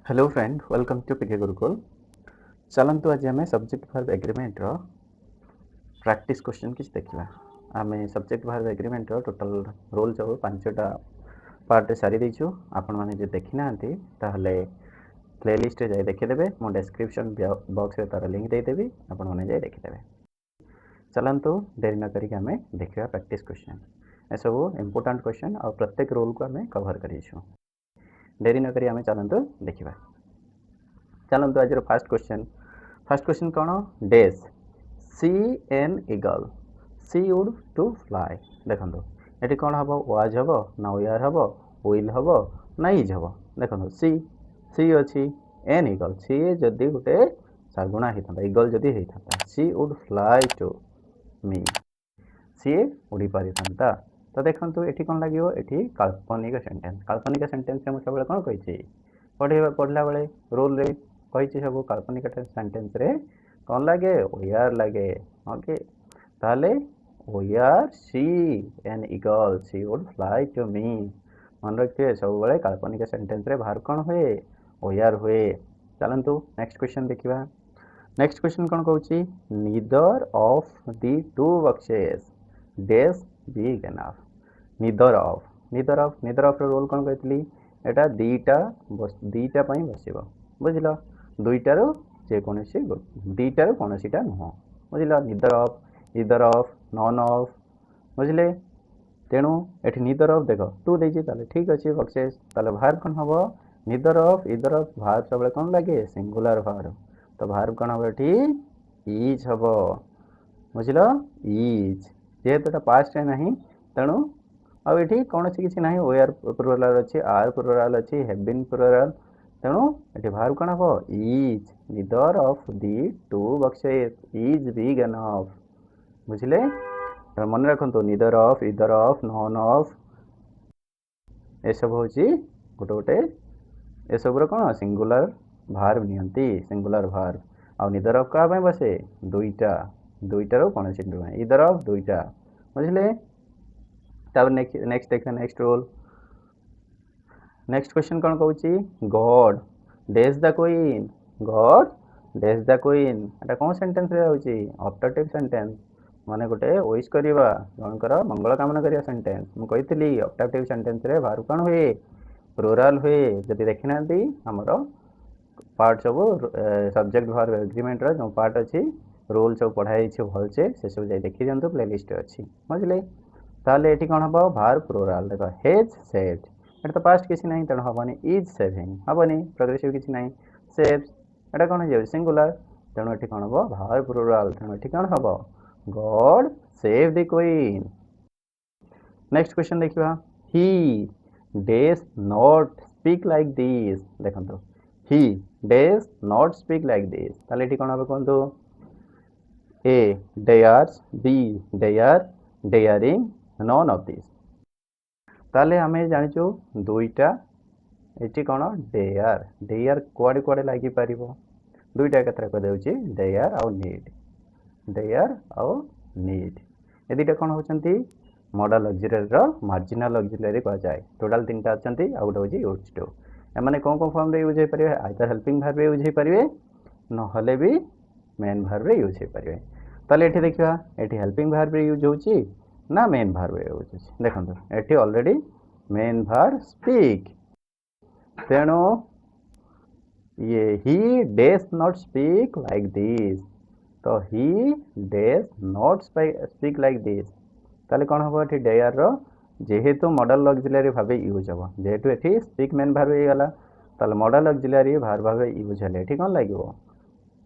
Hello friend, welcome to PK Gurukul. चलतु आज आम subject verb agreement practice question किसी देखा। आम subject verb agreement total rule सब 5टा पार्ट सारी देचु। आपण मैंने जो देखी ना प्लेलिस्ट जाए देखीदे। मो डिस्क्रिप्शन बॉक्स में तार लिंक देदेवी, आपण मैंने जाए देखीदे। चलतु डेरी न करिक आम देखा प्रैक्टिस क्वेश्चन। ए सब इम्पोर्टाट क्वेश्चन और प्रत्येक रोल को आम कवर करूँ। डेरी न करी आम चलतु देखा। चलतु आज फर्स्ट क्वेश्चन कौन? Dash she an eagle she would to fly. देखो ये कौन हम? वाज हम ना वेयर हम, विल हम ना इज हम? देखो सी सी अच्छी एन ईगल सी जदि गोटे सागुणा होता ईगल जदि होता सी वुड फ्लाई टू मी सी उड़ी पारि था। तो देखो ये कौन लगे? ये काल्पनिक सेंटेंस। काल्पनिक सेंटेंस में सब कौन कही पढ़ला बेले रोल रे कही सब काल्पनिक सेंटेंस रे कौन लगे? वेयर लगे। ओके, ताले were she an eagle she would fly to me. मन रखिए सब बेले काल्पनिक सेंटेंस रे बाहर कौन हुए? वेयर हुए। चलतु नेक्स्ट क्वेश्चन देखा। नेक्स्ट क्वेश्चन कौन कहूँ? Neither of the two boxes dash big enough. Neither of rule कौन कही? एटा दीटा दीटा बस बुझल दुईटार जेकोसी दीटार कौन सीटा नुह बुझल। नीदर ऑफ नॉन ऑफ बुझले। तेणु ये नीदर ऑफ देख टू देती ठीक अच्छे बक्सेस भार कौन हम? नीदर ऑफ इदर ऑफ भार सब कौन लगे? सिंगुलर भार। तो भार कौन हम? ये इज हम बुझल। इज जेहेतु पास्ट नहीं तेणु आउ ये कौन सी किसी ना वेयर प्लुराल अच्छी आर प्लुराल अच्छी हैव बीन प्लुराल तेणु ये बाहर कौन हम? Is neither of the two boxes is big enough बुझले। मन रखु neither of either of none of ये सब हूँ गोटे गोटे ये सब कौन सिंगुलर भार्ब नियंती सिंगुलर भार्ब। आउ नीदर ऑफ क्या बसे? दुईटा दुईटार कौन सी इदर ऑफ दुईटा बुझले। तब नेक्स्ट देखा नेक्स्ट रोल। नेक्स्ट क्वेश्चन कौन कहूँ? God days the queen. God days the queen एटा कौन सेंटेंस रे होची? ऑप्टेटिव सेंटेंस माने गोटे विश करवा जनकर मंगल कामना करिया सेंटेंस। मु कहितली ऑप्टेटिव सेंटेंस रे बाहर कौन हुए? प्लुराल हुए। जदि देखि नांती हमर पार्ट सब सब्जेक्ट वर्ब एग्रीमेंट रो जो पार्ट अच्छी रोल सब पढ़ाई भलसे से सब जाए देखी दिंतु प्लेलिस्ट अच्छी बुझले। ताले ये कौन हम? भार प्लुराल देख हेज सेव्ड ये तो पास्ट किसी ना तेणु हेनी। इज सेविंग हेनी प्रोग्रेसिव किसी ना सेव्स एटा कौन हो? सिंगुलर तेणु ये कौन हम? भार प्लुराल तेणु ये कौन हम? God save the Queen. Next question देखा। He does not speak like this. देखो he does not speak like this ताले ये कौन हम? कहतु A dares B dare daring none of this. ताले आम जाचु दुईटा ये कौन? डेयर डेयर कुआड़े कुआड़े लगी पार दुईटा कतरा कदे डेयर आउ नीड डेयर आउ नीड ये दुईटा कौन होती? मॉडल ऑक्सिलरी मार्जिनल ऑक्सिलरी कह जाए। टोटाल 3टा अच्छा आउ गोटे हूँ यूज टू एम कौन कौन फॉर्म यूज हो पारे? आइदर हेल्पिंग भार्ब यूज हो पारे ना भी मेन भार्ब यूज हो पारे। ताले ये देखा ये हेल्पिंग भार्ब यूज होची ना मेन भार्ब यूज हो? देखो ये ऑलरेडी मेन भार्ब स्पीक तेणु ये he does not speak like this. तो he does not speak like this ताले कौन हम? ये डेयर रो जेहेतु मॉडल ऑक्सिलरी भाव यूज हम जेहेतु ये स्पीक मेन भार्ब हो गला ताले मॉडल ऑक्सिलरी भार्ब भाव यूज हेले ये कौन लगे?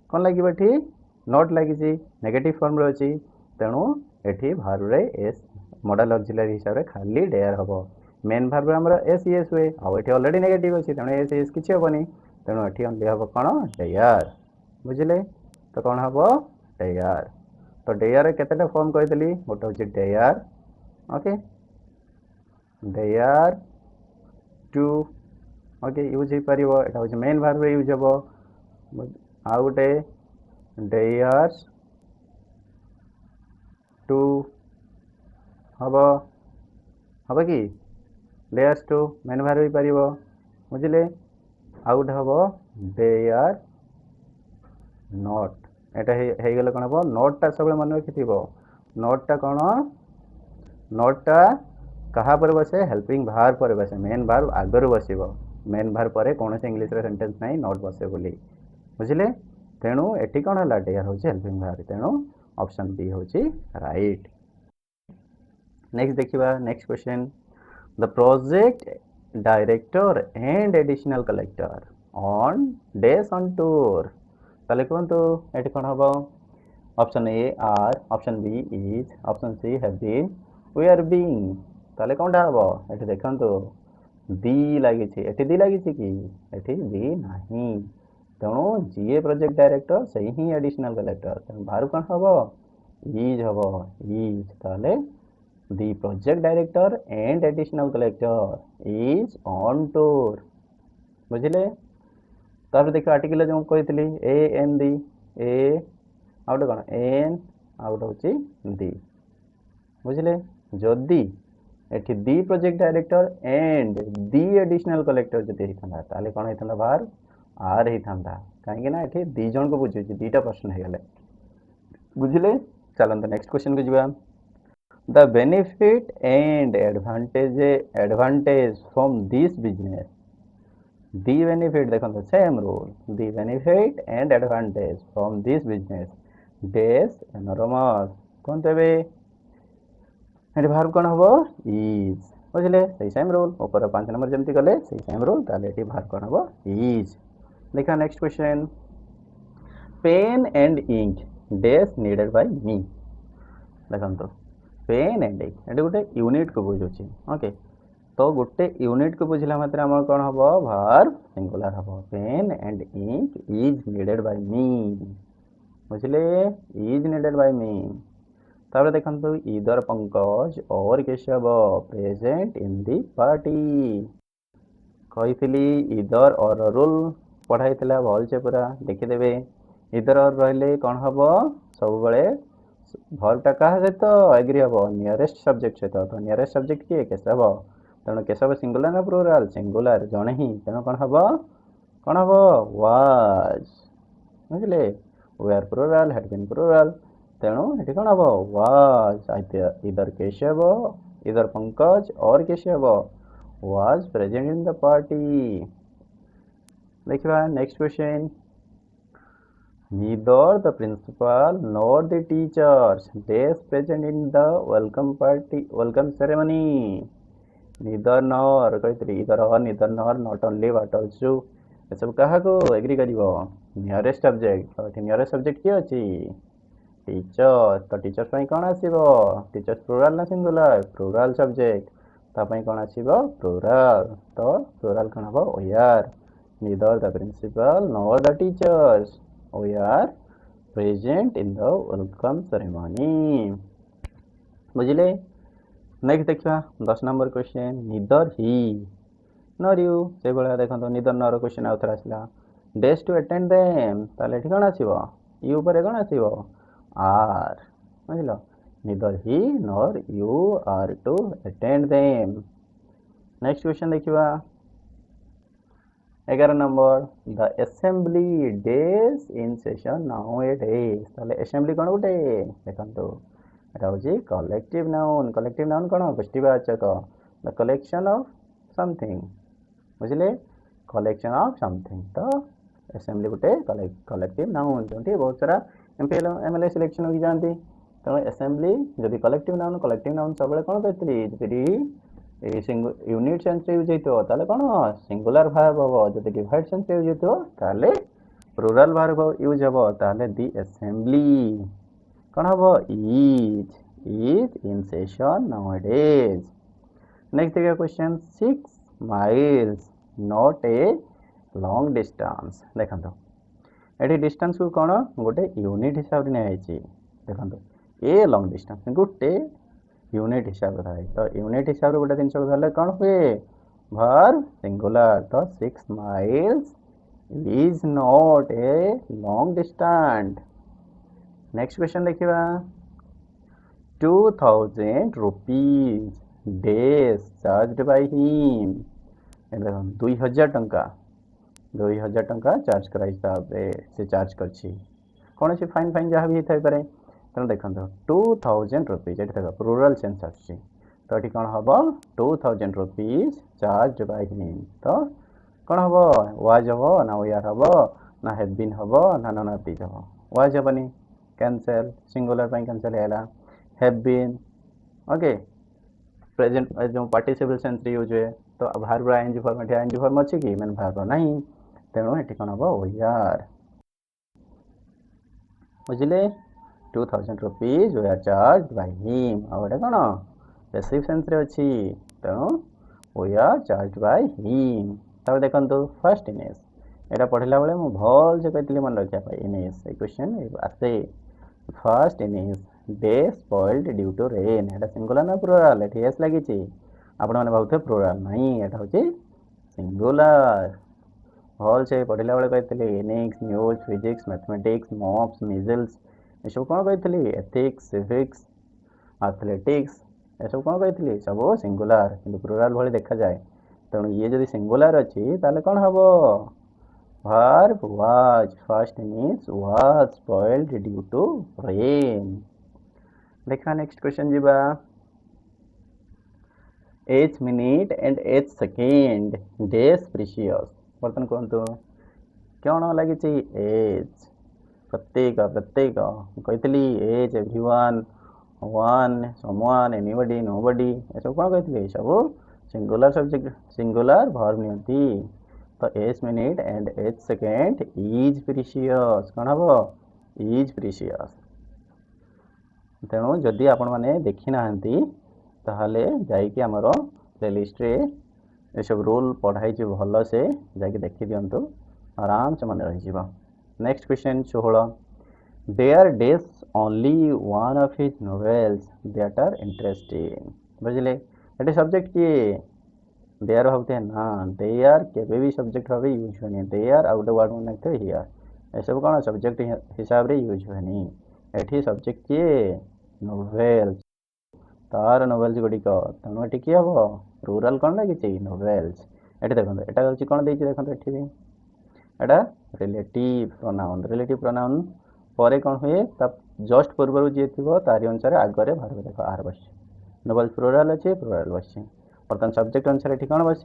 कौन लगे? ये नॉट लगी नेगेटिव फॉर्म रे अच्छी तेणु ये भार्ब रे एस मॉडल ऑक्सिलरी हिसाब से खाली डेयर हम। मेन भार्ब आमर एस एस हुए आउ ये ऑलरेडी नेगेटिव अच्छी तेणु एस एस किसी हेनी तेणु ये ओनली हम कौन? डेयर बुझले। तो कौन हम? डेयर। तो डेयर केतेटा फॉर्म कही गोटे हूँ there okay there to okay use हो पार यहाँ हूँ मेन भार्ब यूज हम आउ गोटे डेयर्स टू हम हम कि डेयर्स टू मेन भार्ब हो पार बुझले। ଆଉ ଗୋଟେ ହେବ ଦେ ଆର୍ ନଟ୍। ଏଇଟା ହେଇଗଲେ କ'ଣ ହେବ, ନଟ୍ଟା ସବୁବେଳେ ମନେ ରଖିଥିବ। ନଟ୍ଟା କ'ଣ, ନଟ୍ଟା କାହା ପରେ ବସେ, ହେଲ୍ପିଂ ଭାର୍ବ ପରେ ବସେ, ମେନ୍ ଭାର୍ବ ଆଗରୁ ବସିବ। ମେନ୍ ଭାର୍ବ ପରେ କୌଣସି ଇଂଲିଶରେ ସେଣ୍ଟେନ୍ସ ନାହିଁ ନଟ୍ ବସେ ବୋଲି, ବୁଝିଲେ। ତେଣୁ ଏଠି କ'ଣ ହେଲା, ଡେୟାର ହେଉଛି ହେଲ୍ପିଂ ଭାର୍ବ, ତେଣୁ ଅପସନ୍ ବି ହେଉଛି ରାଇଟ୍। ନେକ୍ସଟ ଦେଖିବା, next question, the project director and additional collector on does on tour. ତାହେଲେ କୁହନ୍ତୁ ଏଠି କ'ଣ ହେବ, option A are, option B is, option C have been, we are being. ताले कौनटा हम ये देखु दी लगी, एटी दी लगी कि एटी दी नहीं, तेणु जी प्रोजेक्ट डायरेक्टर से ही एडिशनल कलेक्टर, तेणु बाहर कौन हम इज हम इज। ताले the project director and additional collector is on tour, बुझिले। तापर देख आर्टिकल जो कही ए एन दी, ए आउट कौन एन आउट हूँ दी, बुझिले। जदि एठी the project director and the additional collector जदि होता ताले कौन होता बाहर आर होता, कहीं ना एठी दी जन को बुझे दीटा पर्सन हो गले, बुझिले। चलते नेक्स्ट क्वेश्चन को जीवा, the benefit and advantage from this business. The benefit देखो same rule, the benefit and advantage from this business does enormous, कौन तेबे ये भार्ब कौन हम इज, बुझे से सेम रूल, ऊपर 5 नंबर जमती गले से सेम रूल, ताले भार्ब कौन हम इज। देखा next question, pen and ink does needed by me. देखो पेन एंड इंक ये गोटे यूनिट को बुझुची, ओके। तो गोटे यूनिट को बुझला मात्र आम कौन हम भार्ब सिंगुलर हम, pen and ink is needed by me, बुझे इज नीडेड बाय मी। तापर देखो इधर पंकज और Keshav present in the party, कही इधर और रूल पढ़ाई भल से पूरा देखीदे। इधर और रही कौन हम सब भर्बटा क्या सहित एग्री हम, नियरेस्ट सब्जेक्ट सहित, तो नियरेस्ट सब्जेक्ट किए केशव, तेणु केशव सिंगुलर ना प्लुराल, सिंगुलर जड़े ही, तेणु कौन हम वाज, बुझे। We are plural, had been plural, तेणु ये कौन हम वाज। इधर केशव, इधर पंकज और Keshav was present in the party. देखिए next question, neither the principal nor the teachers does present in the welcome party, welcome ceremony. Neither nor कही, इधर और neither nor, not only what also, ये सब क्या एग्री कर नियरेस्ट सब्जेक्ट, तो nearest subject किए अच्छी टीचर, तो टीचर्स कौन आसो, टीचर्स प्लुराल ना सिंगुलर, प्लुराल सब्जेक्ट, तापाई कौन आसो प्लुराल, तो प्लुराल कौन हम we are. Neither the principal nor the teachers we are present in the welcome ceremony, बुझिले। नेक्स्ट देखा 10 number question, neither he nor you, से भाया देखो नीदर नॉर क्वेश्चन आउ थे आसला, डेज टू अटेंड देम, ताले कौन आसो यू पर कौन आसो आर, बुझल। Neither he nor you are to attend them. Next question देखिवा 11 number, the assembly does in session nowadays, ताले असेंबली कौन गोटे देखो एटा होची कलेक्टिव नाउन, कलेक्टिव नाउन कौन गोष्ठीवाचक, द कलेक्शन ऑफ समथिंग, बुझिले, कलेक्शन ऑफ समथिंग, तो असेंबली गोटे कलेक्टिव नाउन, जो बहुत सारा एमएलए सिलेक्शन हो जाती, तेणु असेंबली जब कलेक्टिव नाउन सब कौन कहती यूनिट सेंस यूज होता कौन सिंगुलर भार्ब हम, जब डिवाइड सेंस यूज होता प्लुराल भार्ब यूज हम, ताले दी असेंबली कौन हम is in session nowadays. Next देखिए question, 6 miles not a long distance. देखो ये डिस्टेंस को कौन गोटे यूनिट हिसाब से नहीं, देखो ए लॉन्ग डिस्टेंस गोटे यूनिट हिसाब से, तो यूनिट हिसाब से गोटे जिन कौन हुए भार्ब सिंगुलर, तो 6 miles is not a long distance. Next question देखिए, 2000 rupees days charge by him, देखो 2000 टंका 2000 टंका चार्ज करा हिसाब से चार्ज करछि कौन से फाइन फाइन जहाँ भी होता है तेणु देखो 2000 रुपीज ये देख प्लूराल सेंस आसुची तो ये कौन हम 2000 रुपीज चार्ज बाय हिम तो कौन हम वाज हम ना वीआर हम ना हैव बीन हम ना नन ऑफ दीज हम वाज हेनी कैंसल सिंगुलर कैंसल है हैव बीन ओके प्रेजेंट जो पार्टिसिपल सेंस यूज हुए तो भार्ब आईएनजी फॉर्म ये आईएनजी फॉर्म अच्छी कि मैंने भार्ब नहीं तेणु ये कौन हम वीआर बुझे 2000 rupees we are charge by him आ गोटे कौन पैसिव सेंस रे अच्छी तेणु we are charge by him तब देखो फर्स्ट इनिस यहाँ पढ़ला बेले मुझे भल से कहती मन रखा इनिस क्वेश्चन आसे फर्स्ट इनिस day spoiled due to rain ये सिंगुलर ना प्लूराल ये एस लगी आपण मैंने भावुथे प्लूराल नहीं यहाँ हूँ सिंगुलर भल से पढ़ला बेले कहती इनिक्स news physics mathematics mumps measles ये सब कौन कही एथिक्स सिविक्स एथलेटिक्स ये सब कौन कही सब सिंगुलर कि प्लूराल भाई देखा जाए तेणु ये जब सिंगुलर अच्छी ताले कौन हम verb was first means was spoiled due to rain देखा नेक्स्ट क्वेश्चन जीवा each minute and each second dash precious बर्तन कहतु कौन लगी एज प्रत्येक प्रत्येक कही each everyone one someone anybody nobody ये सब कौन कही सब सिंगुलर सब्जेक्ट सिंगुलर वर्ब नियंती तो each minute and each second is precious कौन हम इज प्रीशियस तेणु जदि आपण मैंने देखी ना ताहले जाइए आमर प्लेलिस्ट रे ये सब रूल पढ़ाई भल से जाकि देखी दिंतु आराम से मन रही next question 16 there dash only one of his novels that are interesting बुझे ये सब्जेक्ट किए देयर भावते ना देयर केवे भी सब्जेक्ट भाव यूज होनी देयर आउ गोटे वर्ड मन रखते हियर ये सब कौन सब्जेक्ट हिसाब से यूज होनी ये सब्जेक्ट किए नोवेल्स तार नोवेल्स गुड़िक तेणु ये किए हम प्लूराल कौन लगी नोवेल्स ये देखो यहाँ हूँ कौन देखो ये रिलेटिव प्रोनाउन पर कौन हुए जस्ट पूर्व जी थी तारी अनुसार आगे भार्ब देख आर बस नोवेल्स प्लूराल अच्छे प्लूराल बस बर्तमान सब्जेक्ट अनुसार ये कौन बस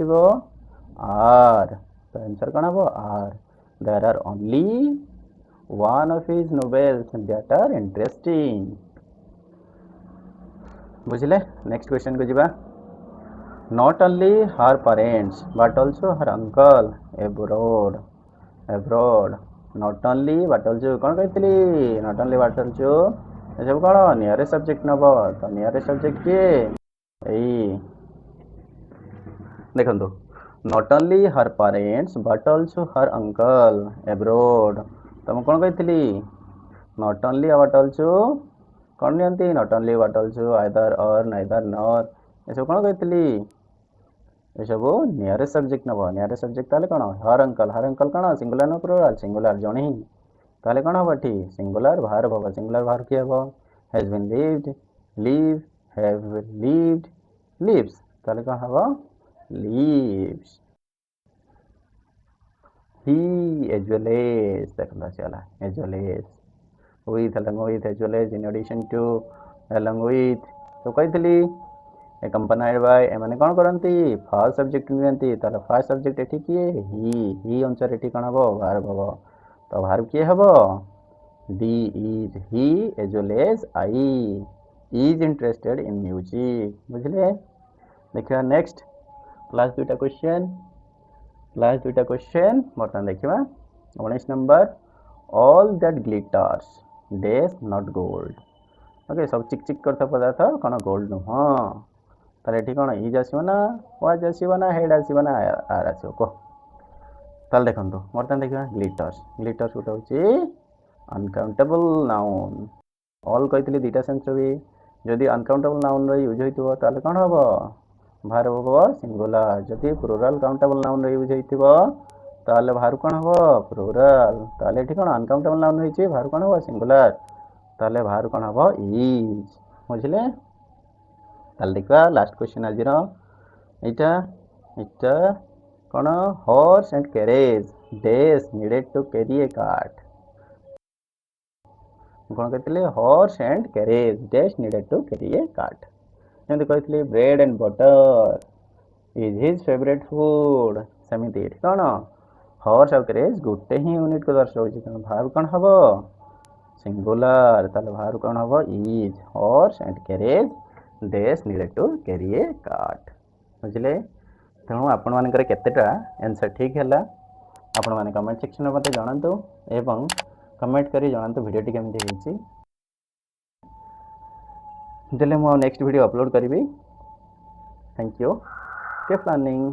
आर तो आंसर कौन हम are there are only one of his novels that are interesting बुझले नेक्स्ट क्वेश्चन को जीवा not only her parents but also her uncle abroad abroad not only but also कौन कही नॉट ओनली बट आल्सो ये सब कौन nearest subject नब तो नियरेस्ट सब्जेक्ट किए यही देखो not only her parents but also her uncle abroad तुम कौन कही नॉट ओनली बट आल्सो कौन नियंती not only but also either और नाइदर नॉर ये सब कौन कही ये सब नियरेस्ट सब्जेक्ट नब नियरेस्ट सब्जेक्ट ताले कौन हर अंकल कौन सिंगुलर न प्लूराल सिंगुलर जड़े ही ताले कौन हम एटी सिंगुलर भार्ब हम सिंगुलर भार्ब किए हम has been lived live have lived lives ताले कौन हम leaves he as well as देखो चला as well as with along with as well as in addition to along with तो कही accompanied by एमाने कौन करती फर्स्ट सब्जेक्ट नियंती ताले फर्स्ट सब्जेक्ट एठी किए ही अनुसार एठी कौन हम भार्ब हम तो भार्ब किए हम the is he as well as I is interested in music बुझले देखिए नेक्स्ट क्लास दुईटा क्वेश्चन बर्तमान देखा 19 number all that glitters days not gold okay सब चिक चिक करता पदार्थ कौन गोल्ड नुह ताले ये कौन इज आसो ना वाज आसो ना हेड आसो ना आर आसो कह ताले देखो बर्तमान देखा ग्लिटर्स गोटे हूँ अनकाउंटेबल नाउन ऑल कही दुईटा सेंस भी जदि अनकाउंटेबल नाउन यूज होता कौन हम भार्ब हम सिंगुलर जदि प्लूराल काउंटेबल नाउन यूज होता भार्ब कौन हम प्लूराल ताले ये कौन अनकाउंटेबल नाउन होती भार्ब कौन हम सिंगुलर ताले भार्ब कौन हम इज बुझले ताले देखा लास्ट क्वेश्चन आज यहाँ कौन horse and carriage dash needed to carry a cart कौन कहते horse and carriage dash needed to carry a cart जमी कही bread and butter is his favourite food सेमती कौन हॉर्स आउ कैरेज गोटे ही यूनिट को दर्शाऊँ तेणु भाव कौन हम सिंगुलर ताले भाव कौन हम is horse and carriage dash needed to carry a cart बुझे तेणु आपण मानकर केतेटा आंसर ठीक है आपण मैंने कमेंट सेक्शन में मत जनातु एवं कमेंट करी जनातु वीडियोटी केमती होइछि देले मु नेक्स्ट वीडियो अपलोड करी थैंक यू कीप लर्निंग।